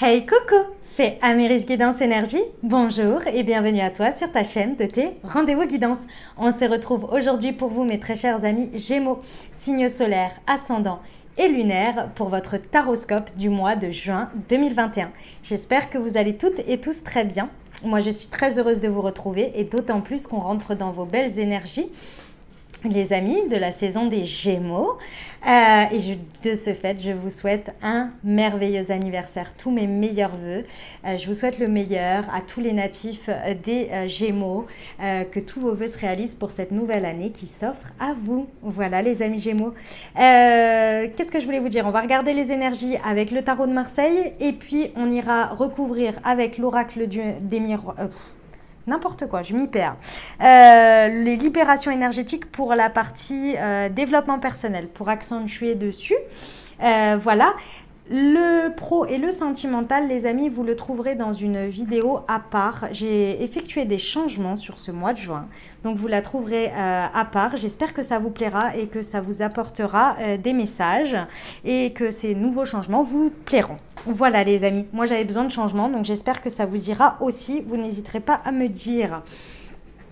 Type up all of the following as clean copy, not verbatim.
Hey coucou, c'est Améris Guidance Énergie. Bonjour et bienvenue à toi sur ta chaîne de tes rendez-vous guidance. On se retrouve aujourd'hui pour vous mes très chers amis Gémeaux, signe solaire, ascendant et lunaire pour votre taroscope du mois de juin 2021. J'espère que vous allez toutes et tous très bien. Moi je suis très heureuse de vous retrouver et d'autant plus qu'on rentre dans vos belles énergies, les amis de la saison des Gémeaux. De ce fait, je vous souhaite un merveilleux anniversaire, tous mes meilleurs vœux. Je vous souhaite le meilleur à tous les natifs des Gémeaux, que tous vos vœux se réalisent pour cette nouvelle année qui s'offre à vous. Voilà les amis Gémeaux. Qu'est-ce que je voulais vous dire? On va regarder les énergies avec le tarot de Marseille et puis on ira recouvrir avec l'oracle des miroirs. N'importe quoi, je m'y perds. Les libérations énergétiques pour la partie développement personnel, pour accentuer dessus. Voilà. Le pro et le sentimental, les amis, vous le trouverez dans une vidéo à part. J'ai effectué des changements sur ce mois de juin. Donc, vous la trouverez à part. J'espère que ça vous plaira et que ça vous apportera des messages et que ces nouveaux changements vous plairont. Voilà, les amis. Moi, j'avais besoin de changements, donc j'espère que ça vous ira aussi. Vous n'hésiterez pas à me dire.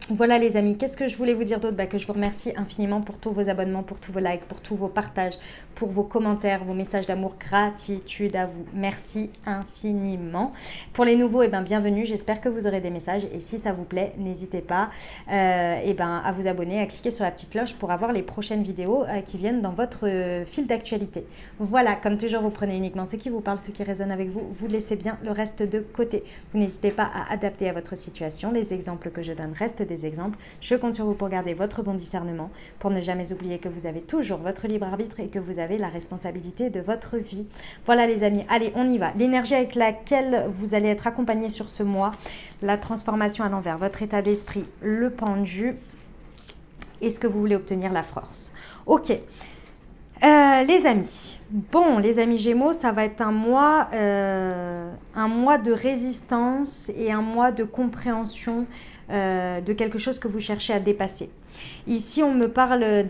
Voilà les amis, qu'est-ce que je voulais vous dire d'autre? Que je vous remercie infiniment pour tous vos abonnements, pour tous vos likes, pour tous vos partages, pour vos commentaires, vos messages d'amour, gratitude à vous. Merci infiniment. Pour les nouveaux, bienvenue, j'espère que vous aurez des messages et si ça vous plaît, n'hésitez pas à vous abonner, à cliquer sur la petite cloche pour avoir les prochaines vidéos qui viennent dans votre fil d'actualité. Voilà, comme toujours, vous prenez uniquement ce qui vous parle, ce qui résonne avec vous, vous laissez bien le reste de côté. Vous n'hésitez pas à adapter à votre situation. Les exemples que je donne restent des exemples. Je compte sur vous pour garder votre bon discernement, pour ne jamais oublier que vous avez toujours votre libre arbitre et que vous avez la responsabilité de votre vie. Voilà les amis, allez on y va. L'énergie avec laquelle vous allez être accompagné sur ce mois, la transformation à l'envers, votre état d'esprit, le pendu et ce que vous voulez obtenir, la force. Ok. Les amis, bon les amis Gémeaux, ça va être un mois de résistance et un mois de compréhension de quelque chose que vous cherchez à dépasser. Ici, on me parle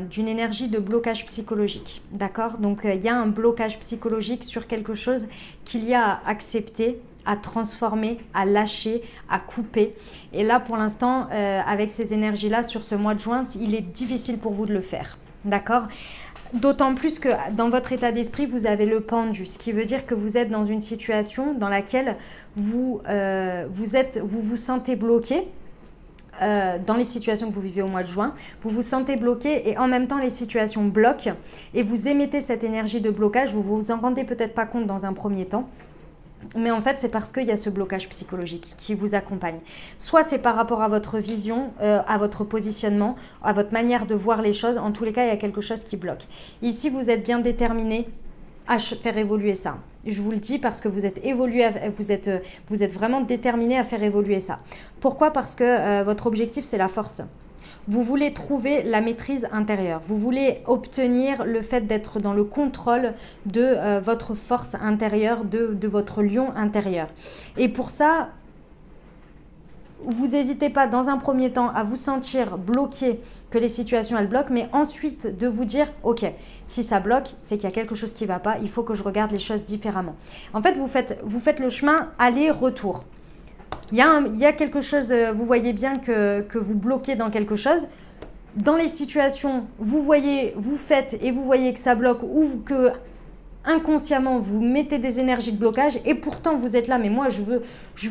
d'une énergie de blocage psychologique, d'accord? Donc, il y a un blocage psychologique sur quelque chose qu'il y a à accepter, à transformer, à lâcher, à couper. Et là, pour l'instant, avec ces énergies-là, sur ce mois de juin, il est difficile pour vous de le faire, d'accord? D'autant plus que dans votre état d'esprit, vous avez le pendu, ce qui veut dire que vous êtes dans une situation dans laquelle vous vous sentez bloqué dans les situations que vous vivez au mois de juin. Vous vous sentez bloqué et en même temps, les situations bloquent et vous émettez cette énergie de blocage. Vous vous en rendez peut-être pas compte dans un premier temps. Mais en fait, c'est parce qu'il y a ce blocage psychologique qui vous accompagne. Soit c'est par rapport à votre vision, à votre positionnement, à votre manière de voir les choses. En tous les cas, il y a quelque chose qui bloque. Ici, vous êtes bien déterminé à faire évoluer ça. Je vous le dis parce que vous êtes vous êtes vraiment déterminé à faire évoluer ça. Pourquoi? Parce que votre objectif, c'est la force. Vous voulez trouver la maîtrise intérieure. Vous voulez obtenir le fait d'être dans le contrôle de votre force intérieure, de votre lion intérieur. Et pour ça, vous n'hésitez pas dans un premier temps à vous sentir bloqué, que les situations elles bloquent, mais ensuite de vous dire, ok, si ça bloque, c'est qu'il y a quelque chose qui ne va pas, il faut que je regarde les choses différemment. En fait, vous faites le chemin aller-retour. Il y a quelque chose, vous voyez bien que vous bloquez dans quelque chose. Dans les situations, vous faites et vous voyez que ça bloque ou que inconsciemment, vous mettez des énergies de blocage et pourtant vous êtes là, mais moi je veux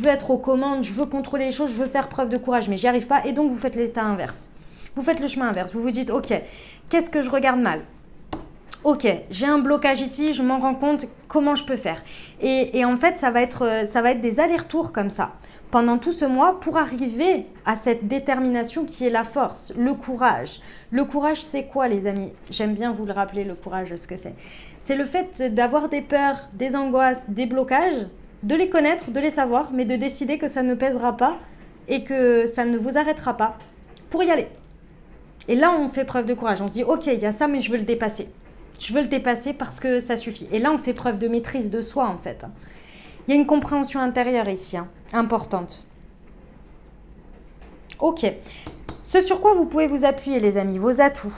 être aux commandes, je veux contrôler les choses, je veux faire preuve de courage, mais j'y arrive pas et donc vous faites l'état inverse. Vous faites le chemin inverse, vous vous dites, ok, qu'est-ce que je regarde mal? Ok, j'ai un blocage ici, je m'en rends compte, comment je peux faire? Et en fait, ça va être des allers-retours comme ça pendant tout ce mois pour arriver à cette détermination qui est la force, le courage. Le courage, c'est quoi les amis? J'aime bien vous le rappeler, le courage, ce que c'est. C'est le fait d'avoir des peurs, des angoisses, des blocages, de les connaître, de les savoir, mais de décider que ça ne pèsera pas et que ça ne vous arrêtera pas pour y aller. Et là, on fait preuve de courage. On se dit, ok, il y a ça, mais je veux le dépasser. Je veux le dépasser parce que ça suffit. Et là, on fait preuve de maîtrise de soi, en fait. Il y a une compréhension intérieure ici, importante. Ok. Ce sur quoi vous pouvez vous appuyer, les amis, vos atouts.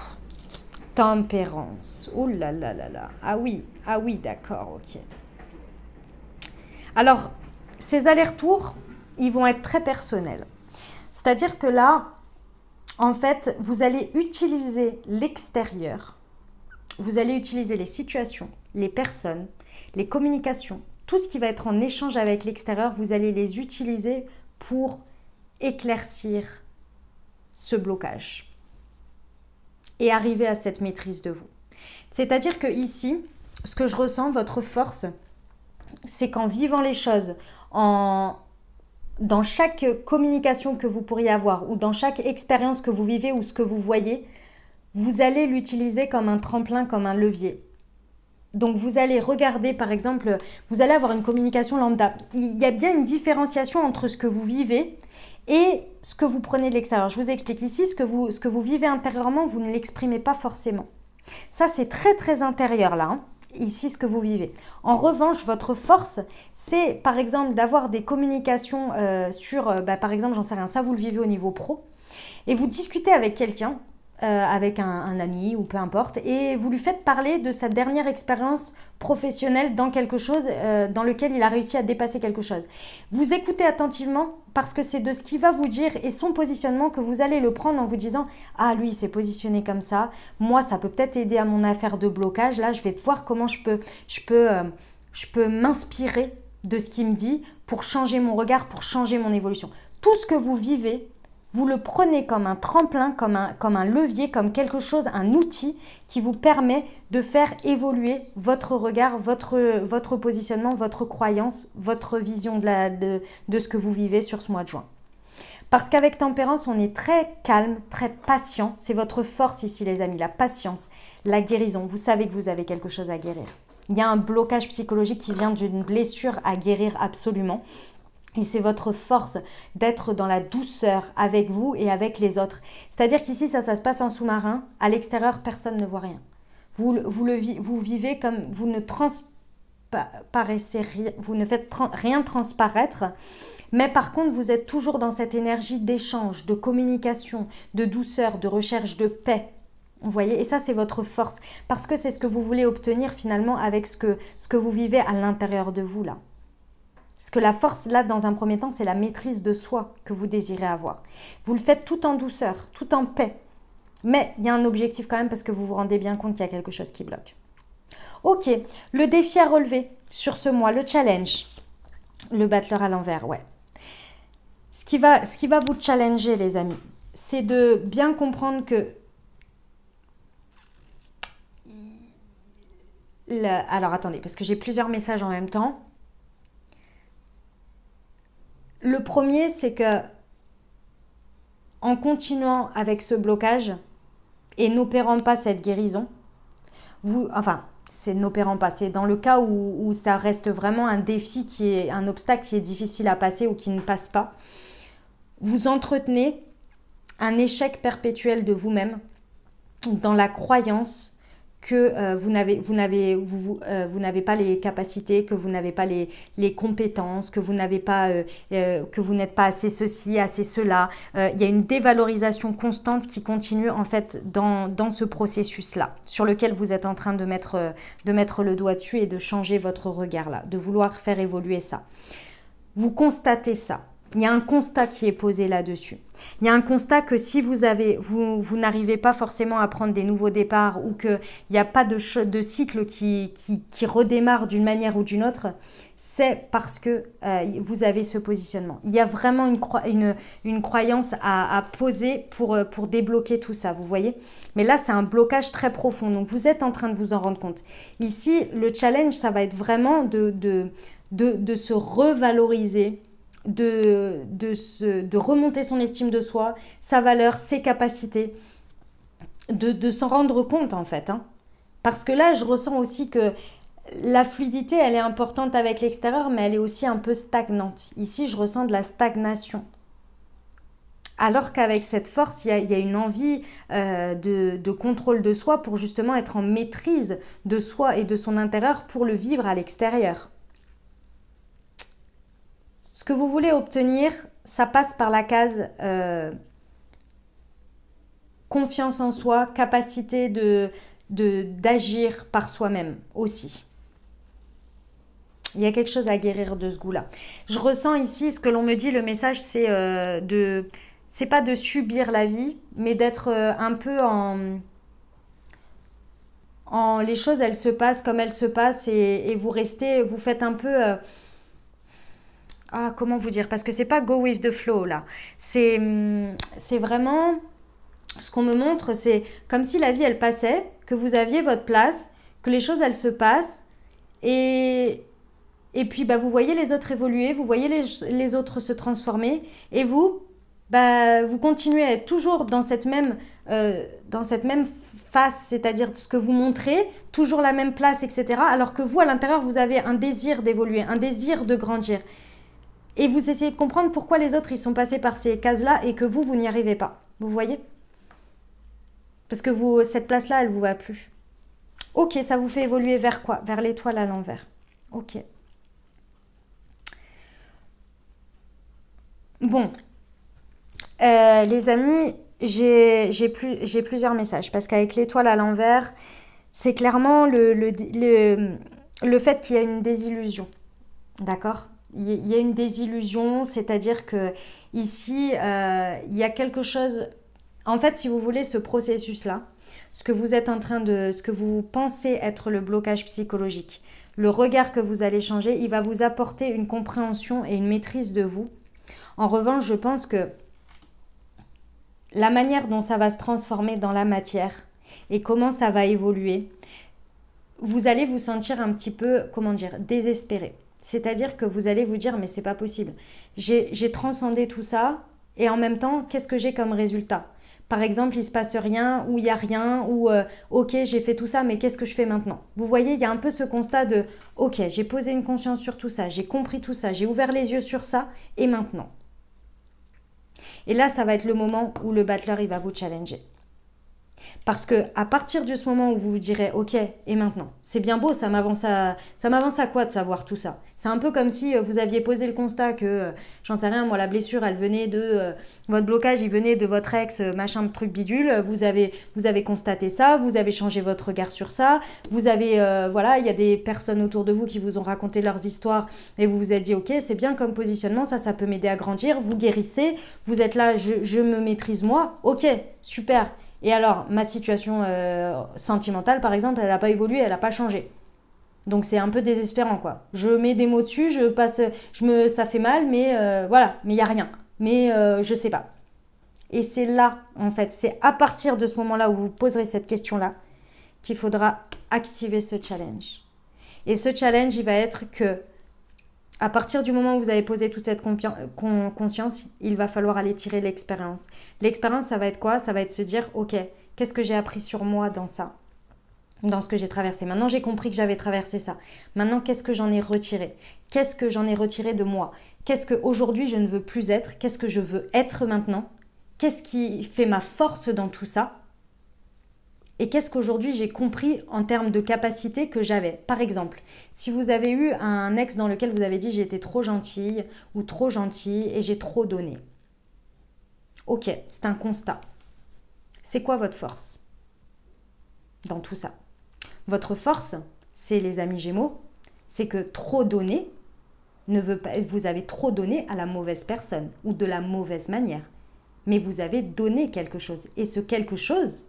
Tempérance. Oh là là là là. Ah oui, d'accord, ok. Alors, ces allers-retours, ils vont être très personnels. C'est-à-dire que là, en fait, vous allez utiliser l'extérieur, vous allez utiliser les situations, les personnes, les communications, tout ce qui va être en échange avec l'extérieur, vous allez les utiliser pour éclaircir ce blocage et arriver à cette maîtrise de vous. C'est-à-dire que ici, ce que je ressens, votre force, c'est qu'en vivant les choses, dans chaque communication que vous pourriez avoir ou dans chaque expérience que vous vivez ou ce que vous voyez, vous allez l'utiliser comme un tremplin, comme un levier. Donc vous allez regarder, par exemple, vous allez avoir une communication lambda. Il y a bien une différenciation entre ce que vous vivez et ce que vous prenez de l'extérieur. Je vous explique ici, ce que vous vivez intérieurement, vous ne l'exprimez pas forcément. Ça, c'est très très intérieur là, hein. Ici, ce que vous vivez. En revanche, votre force, c'est par exemple d'avoir des communications par exemple, j'en sais rien, ça vous le vivez au niveau pro, et vous discutez avec quelqu'un, avec un ami ou peu importe, et vous lui faites parler de sa dernière expérience professionnelle dans quelque chose dans lequel il a réussi à dépasser quelque chose. Vous écoutez attentivement parce que c'est de ce qu'il va vous dire et son positionnement que vous allez le prendre en vous disant « Ah, lui, il s'est positionné comme ça. Moi, ça peut peut-être aider à mon affaire de blocage. Là, je vais voir comment je peux m'inspirer de ce qu'il me dit pour changer mon regard, pour changer mon évolution. » Tout ce que vous vivez, vous le prenez comme un tremplin, comme un levier, comme quelque chose, un outil qui vous permet de faire évoluer votre regard, votre positionnement, votre croyance, votre vision de ce que vous vivez sur ce mois de juin. Parce qu'avec Tempérance, on est très calme, très patient. C'est votre force ici, les amis, la patience, la guérison. Vous savez que vous avez quelque chose à guérir. Il y a un blocage psychologique qui vient d'une blessure à guérir absolument. Et c'est votre force d'être dans la douceur avec vous et avec les autres. C'est-à-dire qu'ici, ça se passe en sous-marin. À l'extérieur, personne ne voit rien. Vous vivez comme vous ne transparaissez rien, vous ne faites rien transparaître. Mais par contre, vous êtes toujours dans cette énergie d'échange, de communication, de douceur, de recherche de paix. Vous voyez, et ça, c'est votre force. Parce que c'est ce que vous voulez obtenir finalement avec ce que vous vivez à l'intérieur de vous là. Parce que la force, là, dans un premier temps, c'est la maîtrise de soi que vous désirez avoir. Vous le faites tout en douceur, tout en paix. Mais il y a un objectif quand même parce que vous vous rendez bien compte qu'il y a quelque chose qui bloque. Ok, le défi à relever sur ce mois, le challenge. Le battleur à l'envers, ouais. Ce qui va vous challenger, les amis, c'est de bien comprendre que... Alors, attendez, parce que j'ai plusieurs messages en même temps. Le premier, c'est que en continuant avec ce blocage et n'opérant pas cette guérison, c'est n'opérant pas, c'est dans le cas où ça reste vraiment un défi qui est un obstacle qui est difficile à passer ou qui ne passe pas, vous entretenez un échec perpétuel de vous-même dans la croyance que vous n'avez pas les capacités, que vous n'avez pas les compétences, que vous n'avez pas, que vous n'êtes pas assez ceci, assez cela. Il y a une dévalorisation constante qui continue en fait dans ce processus-là, sur lequel vous êtes en train de mettre le doigt dessus et de changer votre regard là, de vouloir faire évoluer ça. Vous constatez ça. Il y a un constat qui est posé là-dessus. Il y a un constat que si vous n'arrivez pas forcément à prendre des nouveaux départs ou qu'il n'y a pas de cycle qui redémarre d'une manière ou d'une autre, c'est parce que vous avez ce positionnement. Il y a vraiment une croyance à poser pour débloquer tout ça, vous voyez. Mais là, c'est un blocage très profond. Donc, vous êtes en train de vous en rendre compte. Ici, le challenge, ça va être vraiment de se revaloriser, de remonter son estime de soi, sa valeur, ses capacités, de s'en rendre compte en fait. Hein. Parce que là, je ressens aussi que la fluidité, elle est importante avec l'extérieur, mais elle est aussi un peu stagnante. Ici, je ressens de la stagnation. Alors qu'avec cette force, il y a une envie de contrôle de soi pour justement être en maîtrise de soi et de son intérieur pour le vivre à l'extérieur. Ce que vous voulez obtenir, ça passe par la case confiance en soi, capacité d'agir par soi-même aussi. Il y a quelque chose à guérir de ce goût-là. Je ressens ici, ce que l'on me dit, le message, c'est c'est pas de subir la vie, mais d'être un peu les choses, elles se passent comme elles se passent et vous restez, vous faites un peu... comment vous dire? Parce que c'est pas go with the flow, là. C'est vraiment... Ce qu'on me montre, c'est comme si la vie, elle passait, que vous aviez votre place, que les choses, elles se passent et puis, bah, vous voyez les autres évoluer, vous voyez les autres se transformer, et vous, bah, vous continuez à être toujours dans cette même face, c'est-à-dire ce que vous montrez, toujours la même place, etc. Alors que vous, à l'intérieur, vous avez un désir d'évoluer, un désir de grandir. Et vous essayez de comprendre pourquoi les autres, ils sont passés par ces cases-là et que vous n'y arrivez pas. Vous voyez? Parce que cette place-là, elle vous va plus. Ok, ça vous fait évoluer vers quoi? Vers l'étoile à l'envers. Ok. Bon, les amis, j'ai plusieurs messages parce qu'avec l'étoile à l'envers, c'est clairement le fait qu'il y a une désillusion. D'accord? Il y a une désillusion, c'est-à-dire que ici, il y a quelque chose... En fait, si vous voulez, ce processus-là, ce que vous pensez être le blocage psychologique, le regard que vous allez changer, il va vous apporter une compréhension et une maîtrise de vous. En revanche, je pense que la manière dont ça va se transformer dans la matière et comment ça va évoluer, vous allez vous sentir un petit peu, comment dire, désespéré. C'est-à-dire que vous allez vous dire, mais c'est pas possible. J'ai transcendé tout ça et en même temps, qu'est-ce que j'ai comme résultat? Par exemple, il se passe rien ou il y a rien ou ok, j'ai fait tout ça, mais qu'est-ce que je fais maintenant? Vous voyez, il y a un peu ce constat de ok, j'ai posé une conscience sur tout ça, j'ai compris tout ça, j'ai ouvert les yeux sur ça et maintenant. Et là, ça va être le moment où le battleur, il va vous challenger. Parce que à partir de ce moment où vous vous direz ok, et maintenant, c'est bien beau, ça m'avance à quoi de savoir tout ça? C'est un peu comme si vous aviez posé le constat que, j'en sais rien, moi la blessure, elle venait de votre blocage, il venait de votre ex, machin truc bidule. Vous avez constaté ça, vous avez changé votre regard sur ça, vous avez voilà, il y a des personnes autour de vous qui vous ont raconté leurs histoires et vous vous êtes dit ok, c'est bien comme positionnement, ça peut m'aider à grandir. Vous guérissez, vous êtes là, je me maîtrise moi, ok, super. Et alors, ma situation sentimentale, par exemple, elle n'a pas évolué, elle n'a pas changé. Donc c'est un peu désespérant, quoi. Je mets des mots dessus, ça fait mal, mais voilà, mais il n'y a rien. Mais je sais pas. Et c'est là, en fait, c'est à partir de ce moment-là où vous poserez cette question-là qu'il faudra activer ce challenge. Et ce challenge, il va être que à partir du moment où vous avez posé toute cette conscience, il va falloir aller tirer l'expérience. L'expérience, ça va être quoi? Ça va être se dire, ok, qu'est-ce que j'ai appris sur moi dans ça? Dans ce que j'ai traversé. Maintenant, j'ai compris que j'avais traversé ça. Maintenant, qu'est-ce que j'en ai retiré? Qu'est-ce que j'en ai retiré de moi? Qu'est-ce qu'aujourd'hui, je ne veux plus être? Qu'est-ce que je veux être maintenant? Qu'est-ce qui fait ma force dans tout ça? Et qu'est-ce qu'aujourd'hui j'ai compris en termes de capacité que j'avais? Par exemple, si vous avez eu un ex dans lequel vous avez dit j'étais trop gentille ou trop gentil et j'ai trop donné. Ok, c'est un constat. C'est quoi votre force dans tout ça? Votre force, c'est les amis Gémeaux, c'est que trop donner ne veut pas, vous avez trop donné à la mauvaise personne ou de la mauvaise manière. Mais vous avez donné quelque chose. Et ce quelque chose,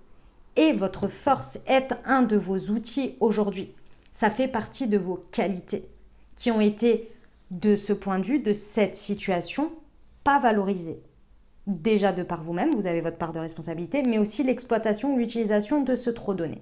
et votre force est un de vos outils aujourd'hui. Ça fait partie de vos qualités qui ont été, de ce point de vue, de cette situation, pas valorisées. Déjà de par vous-même, vous avez votre part de responsabilité, mais aussi l'exploitation ou l'utilisation de ce trop donné.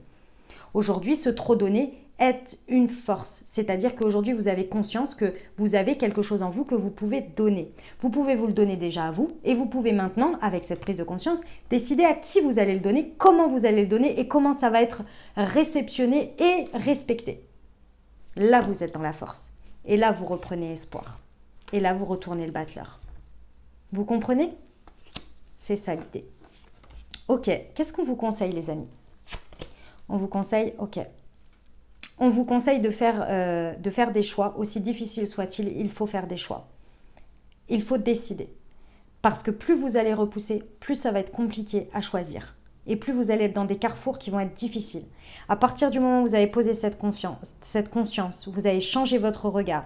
Aujourd'hui, ce trop donné est une force, c'est-à-dire qu'aujourd'hui, vous avez conscience que vous avez quelque chose en vous que vous pouvez donner. Vous pouvez vous le donner déjà à vous et vous pouvez maintenant, avec cette prise de conscience, décider à qui vous allez le donner, comment vous allez le donner et comment ça va être réceptionné et respecté. Là, vous êtes dans la force. Et là, vous reprenez espoir. Et là, vous retournez le battleur. Vous comprenez? C'est ça l'idée. Ok, qu'est-ce qu'on vous conseille, les amis? On vous conseille, ok. On vous conseille de faire des choix, aussi difficiles soient-ils, il faut faire des choix. Il faut décider. Parce que plus vous allez repousser, plus ça va être compliqué à choisir. Et plus vous allez être dans des carrefours qui vont être difficiles. À partir du moment où vous avez posé cette conscience, vous avez changé votre regard,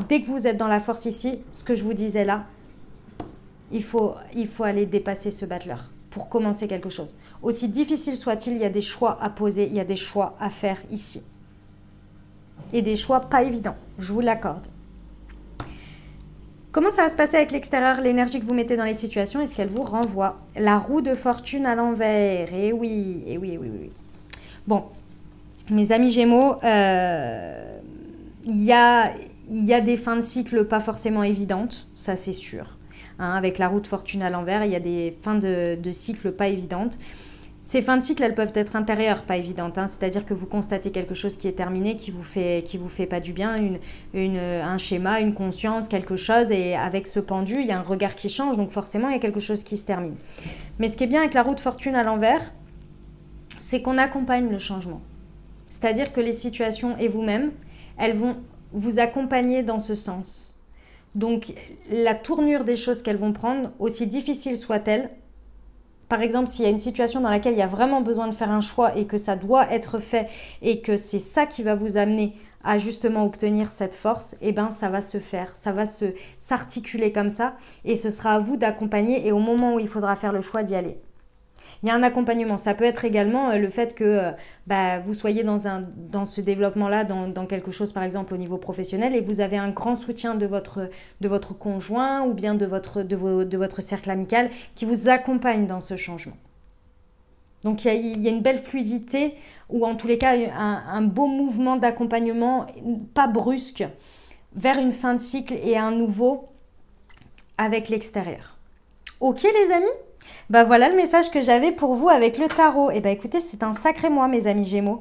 dès que vous êtes dans la force ici, ce que je vous disais là, il faut aller dépasser ce battleur pour commencer quelque chose. Aussi difficile soit-il, il y a des choix à poser, il y a des choix à faire ici. Et des choix pas évidents, je vous l'accorde. Comment ça va se passer avec l'extérieur, l'énergie que vous mettez dans les situations? Est-ce qu'elle vous renvoie? La roue de fortune à l'envers. Eh oui, eh oui, eh oui, eh oui. Bon, mes amis Gémeaux, il y a des fins de cycle pas forcément évidentes, ça c'est sûr. Hein, avec la roue de fortune à l'envers, il y a des fins de cycle pas évidentes. Ces fins de cycle, elles peuvent être intérieures, pas évidentes. Hein, c'est-à-dire que vous constatez quelque chose qui est terminé, qui vous fait pas du bien, un schéma, une conscience, quelque chose. Et avec ce pendu, il y a un regard qui change. Donc forcément, il y a quelque chose qui se termine. Mais ce qui est bien avec la roue de fortune à l'envers, c'est qu'on accompagne le changement. C'est-à-dire que les situations et vous-même, elles vont vous accompagner dans ce sens. Donc la tournure des choses qu'elles vont prendre, aussi difficile soit-elle, par exemple, s'il y a une situation dans laquelle il y a vraiment besoin de faire un choix et que ça doit être fait et que c'est ça qui va vous amener à justement obtenir cette force, eh bien ça va se faire, ça va s'articuler comme ça et ce sera à vous d'accompagner et au moment où il faudra faire le choix d'y aller. Il y a un accompagnement. Ça peut être également le fait que vous soyez dans ce développement-là, dans quelque chose par exemple au niveau professionnel et vous avez un grand soutien de votre conjoint ou bien de votre cercle amical qui vous accompagne dans ce changement. Donc il y a une belle fluidité ou en tous les cas un beau mouvement d'accompagnement, pas brusque, vers une fin de cycle et un nouveau avec l'extérieur. Ok les amis ? Voilà le message que j'avais pour vous avec le tarot. Et écoutez, c'est un sacré mois mes amis Gémeaux.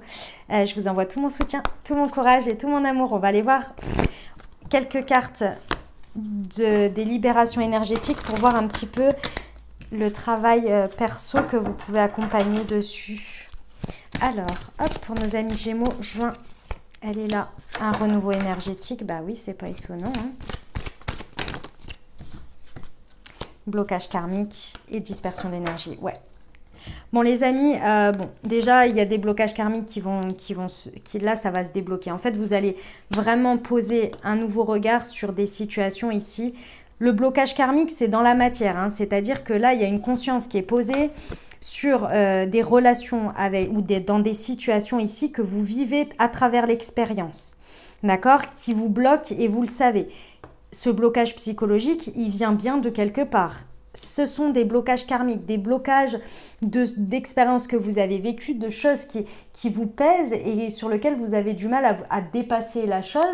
Je vous envoie tout mon soutien, tout mon courage et tout mon amour. On va aller voir quelques cartes des libérations énergétiques pour voir un petit peu le travail perso que vous pouvez accompagner dessus. Alors, hop, pour nos amis Gémeaux, juin, elle est là. Un renouveau énergétique, bah oui, c'est pas étonnant, hein. Blocage karmique et dispersion d'énergie. Ouais. Bon les amis, déjà il y a des blocages karmiques qui là ça va se débloquer. En fait vous allez vraiment poser un nouveau regard sur des situations ici. Le blocage karmique c'est dans la matière, hein, c'est-à-dire que là il y a une conscience qui est posée sur des relations dans des situations ici que vous vivez à travers l'expérience, d'accord, qui vous bloquent et vous le savez. Ce blocage psychologique, il vient bien de quelque part. Ce sont des blocages karmiques, des blocages d'expériences que vous avez vécues, de choses qui vous pèsent et sur lesquelles vous avez du mal à dépasser la chose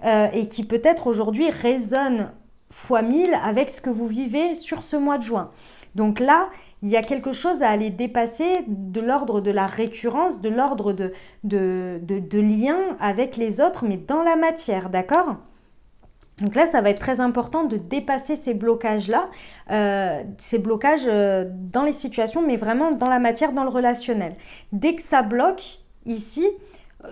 et qui peut-être aujourd'hui résonnent fois 1000 avec ce que vous vivez sur ce mois de juin. Donc là, il y a quelque chose à aller dépasser de l'ordre de la récurrence, de l'ordre de lien avec les autres, mais dans la matière, d'accord ? Donc là, ça va être très important de dépasser ces blocages-là, ces blocages dans les situations, mais vraiment dans la matière, dans le relationnel. Dès que ça bloque ici,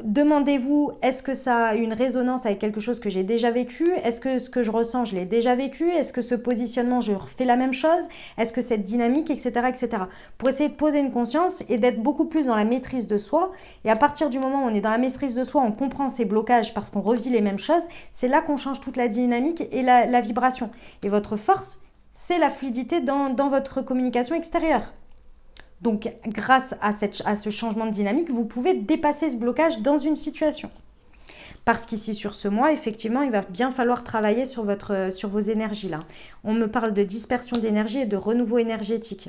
demandez-vous, est-ce que ça a une résonance avec quelque chose que j'ai déjà vécu? Est-ce que ce que je ressens, je l'ai déjà vécu? Est-ce que ce positionnement, je refais la même chose? Est-ce que cette dynamique, etc., etc. Pour essayer de poser une conscience et d'être beaucoup plus dans la maîtrise de soi. Et à partir du moment où on est dans la maîtrise de soi, on comprend ces blocages parce qu'on revit les mêmes choses. C'est là qu'on change toute la dynamique et la vibration. Et votre force, c'est la fluidité dans votre communication extérieure. Donc, grâce à ce changement de dynamique, vous pouvez dépasser ce blocage dans une situation. Parce qu'ici, sur ce mois, effectivement, il va bien falloir travailler sur vos énergies là. On me parle de dispersion d'énergie et de renouveau énergétique.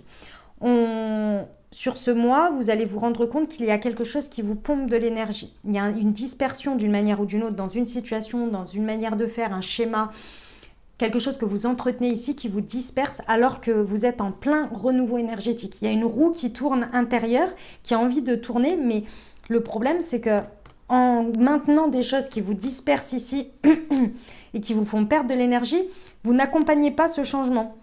Sur ce mois, vous allez vous rendre compte qu'il y a quelque chose qui vous pompe de l'énergie. Il y a une dispersion d'une manière ou d'une autre dans une situation, dans une manière de faire, un schéma, quelque chose que vous entretenez ici qui vous disperse alors que vous êtes en plein renouveau énergétique. Il y a une roue qui tourne intérieure, qui a envie de tourner, mais le problème c'est que en maintenant des choses qui vous dispersent ici et qui vous font perdre de l'énergie, vous n'accompagnez pas ce changement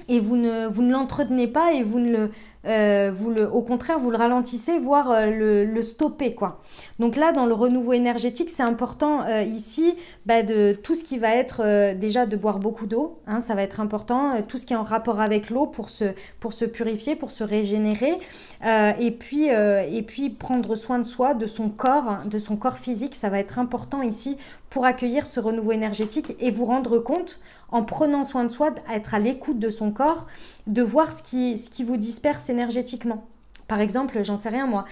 et vous ne l'entretenez pas et vous ne au contraire, vous le ralentissez, voire le stoppez, quoi. Donc là, dans le renouveau énergétique, c'est important ici de tout ce qui va être déjà de boire beaucoup d'eau, hein, ça va être important, tout ce qui est en rapport avec l'eau pour se purifier, pour se régénérer, et puis prendre soin de soi, de son corps physique, ça va être important ici pour accueillir ce renouveau énergétique et vous rendre compte, en prenant soin de soi, d'être à l'écoute de son corps, de voir ce qui vous disperse énergétiquement. Par exemple, j'en sais rien moi,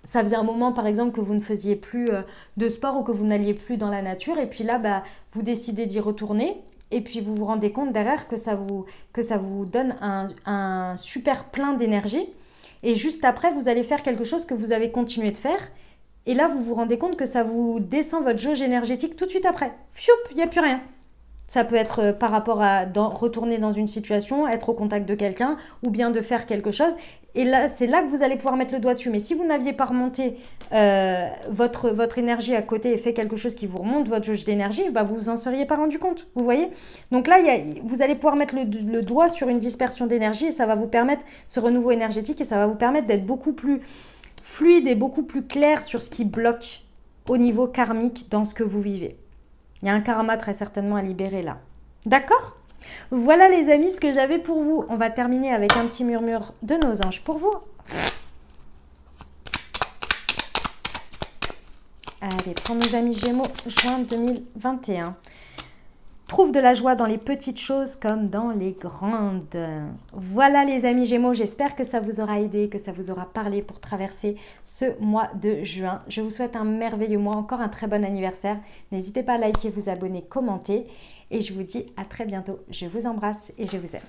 ça faisait un moment par exemple que vous ne faisiez plus de sport ou que vous n'alliez plus dans la nature et puis là vous décidez d'y retourner et puis vous vous rendez compte derrière que ça vous donne un super plein d'énergie et juste après vous allez faire quelque chose que vous avez continué de faire et là vous vous rendez compte que ça vous descend votre jauge énergétique tout de suite après. Fioup, il n'y a plus rien. Ça peut être par rapport à retourner dans une situation, être au contact de quelqu'un ou bien de faire quelque chose. Et là, c'est là que vous allez pouvoir mettre le doigt dessus. Mais si vous n'aviez pas remonté votre énergie à côté et fait quelque chose qui vous remonte votre jauge d'énergie, vous vous en seriez pas rendu compte. Vous voyez? Donc là, vous allez pouvoir mettre le doigt sur une dispersion d'énergie et ça va vous permettre ce renouveau énergétique et ça va vous permettre d'être beaucoup plus fluide et beaucoup plus clair sur ce qui bloque au niveau karmique dans ce que vous vivez. Il y a un karma très certainement à libérer là. D'accord? Voilà les amis ce que j'avais pour vous. On va terminer avec un petit murmure de nos anges pour vous. Allez, pour nos amis Gémeaux, juin 2021. Trouve de la joie dans les petites choses comme dans les grandes. Voilà les amis Gémeaux, j'espère que ça vous aura aidé, que ça vous aura parlé pour traverser ce mois de juin. Je vous souhaite un merveilleux mois, encore un très bon anniversaire. N'hésitez pas à liker, vous abonner, commenter. Et je vous dis à très bientôt. Je vous embrasse et je vous aime.